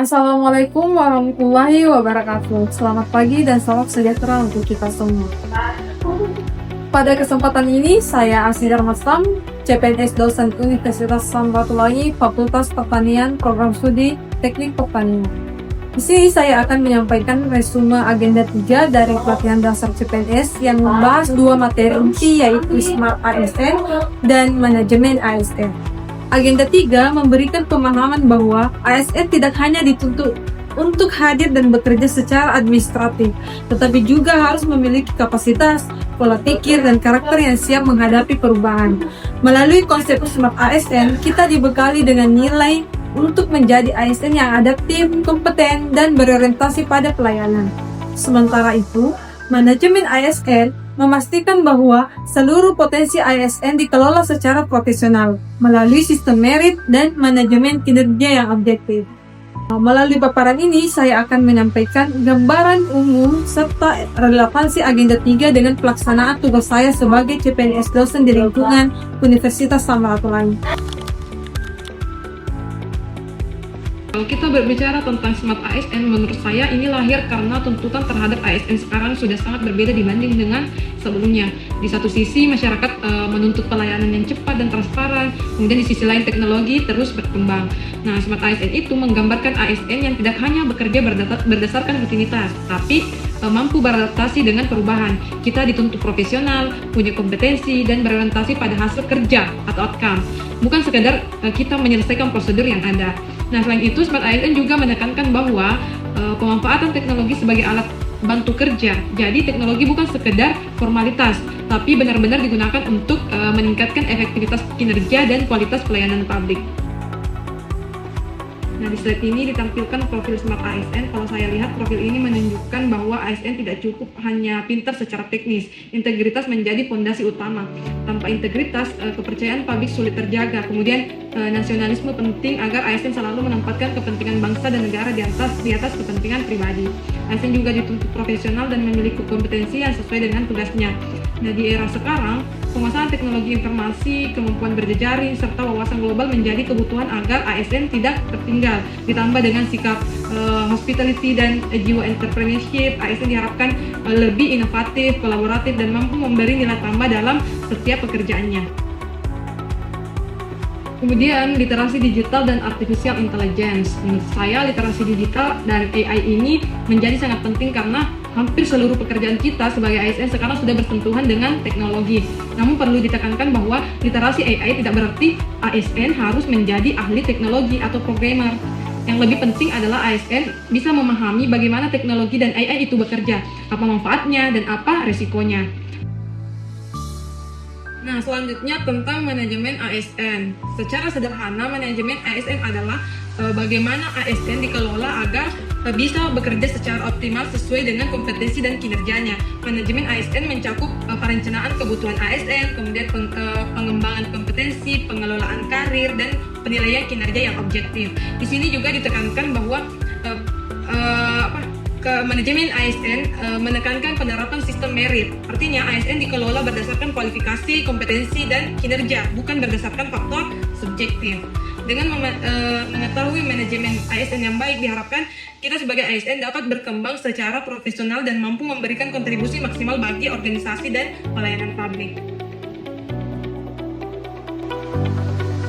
Assalamualaikum warahmatullahi wabarakatuh. Selamat pagi dan salam sejahtera untuk kita semua. Pada kesempatan ini, saya Asnidar Masam, CPNS dosen Universitas Samratulangi, Fakultas Pertanian, Program Studi Teknik Pertanian. Di sini saya akan menyampaikan resume agenda 3 dari pelatihan dasar CPNS yang membahas dua materi inti, yaitu Smart ASN dan Manajemen ASN. Agenda 3 memberikan pemahaman bahwa ASN tidak hanya dituntut untuk hadir dan bekerja secara administratif, tetapi juga harus memiliki kapasitas, pola pikir, dan karakter yang siap menghadapi perubahan. Melalui konsep Smart ASN, kita dibekali dengan nilai untuk menjadi ASN yang adaptif, kompeten, dan berorientasi pada pelayanan. Sementara itu, manajemen ASN memastikan bahwa seluruh potensi ASN dikelola secara profesional melalui sistem merit dan manajemen kinerja yang objektif. Melalui paparan ini, saya akan menyampaikan gambaran umum serta relevansi agenda 3 dengan pelaksanaan tugas saya sebagai CPNS dosen di lingkungan Universitas Samratulangi. Kalau kita berbicara tentang Smart ASN, menurut saya ini lahir karena tuntutan terhadap ASN sekarang sudah sangat berbeda dibanding dengan sebelumnya. Di satu sisi, masyarakat menuntut pelayanan yang cepat dan transparan, kemudian di sisi lain teknologi terus berkembang. Nah, Smart ASN itu menggambarkan ASN yang tidak hanya bekerja berdasarkan rutinitas, tapi mampu beradaptasi dengan perubahan. Kita dituntut profesional, punya kompetensi, dan berorientasi pada hasil kerja atau outcome, bukan sekedar kita menyelesaikan prosedur yang ada. Nah, selain itu, Smart ASN juga menekankan bahwa pemanfaatan teknologi sebagai alat bantu kerja. Jadi, teknologi bukan sekedar formalitas, tapi benar-benar digunakan untuk meningkatkan efektivitas kinerja dan kualitas pelayanan publik. Nah, di slide ini ditampilkan profil Smart ASN. Kalau saya lihat, profil ini menunjukkan bahwa ASN tidak cukup hanya pintar secara teknis. Integritas menjadi fondasi utama. Tanpa integritas, kepercayaan publik sulit terjaga. Kemudian, nasionalisme penting agar ASN selalu menempatkan kepentingan bangsa dan negara di atas kepentingan pribadi. ASN juga dituntut profesional dan memiliki kompetensi yang sesuai dengan tugasnya. Nah, di era sekarang, penguasaan teknologi informasi, kemampuan berjejaring, serta wawasan global menjadi kebutuhan agar ASN tidak tertinggal. Ditambah dengan sikap hospitality dan jiwa entrepreneurship, ASN diharapkan lebih inovatif, kolaboratif, dan mampu memberi nilai tambah dalam setiap pekerjaannya. Kemudian, literasi digital dan artificial intelligence. Menurut saya, literasi digital dan AI ini menjadi sangat penting karena hampir seluruh pekerjaan kita sebagai ASN sekarang sudah bersentuhan dengan teknologi. Namun perlu ditekankan bahwa literasi AI tidak berarti ASN harus menjadi ahli teknologi atau programmer. Yang lebih penting adalah ASN bisa memahami bagaimana teknologi dan AI itu bekerja, apa manfaatnya dan apa resikonya. Nah, selanjutnya tentang manajemen ASN. Secara sederhana, manajemen ASN adalah bagaimana ASN dikelola agar bisa bekerja secara optimal sesuai dengan kompetensi dan kinerjanya. Manajemen ASN mencakup perencanaan kebutuhan ASN, kemudian pengembangan kompetensi, pengelolaan karir, dan penilaian kinerja yang objektif. Di sini juga ditekankan bahwa manajemen ASN menekankan penerapan sistem merit. Artinya ASN dikelola berdasarkan kualifikasi, kompetensi, dan kinerja, bukan berdasarkan faktor subjektif. Dengan mengetahui manajemen ASN yang baik, diharapkan kita sebagai ASN dapat berkembang secara profesional dan mampu memberikan kontribusi maksimal bagi organisasi dan pelayanan publik.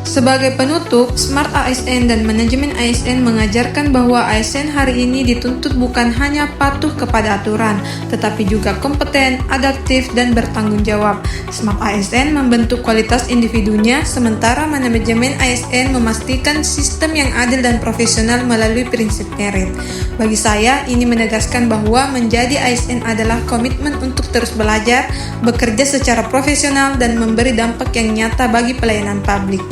Sebagai penutup, Smart ASN dan Manajemen ASN mengajarkan bahwa ASN hari ini dituntut bukan hanya patuh kepada aturan, tetapi juga kompeten, adaptif, dan bertanggung jawab. Smart ASN membentuk kualitas individunya, sementara Manajemen ASN memastikan sistem yang adil dan profesional melalui prinsip merit. Bagi saya, ini menegaskan bahwa menjadi ASN adalah komitmen untuk terus belajar, bekerja secara profesional, dan memberi dampak yang nyata bagi pelayanan publik.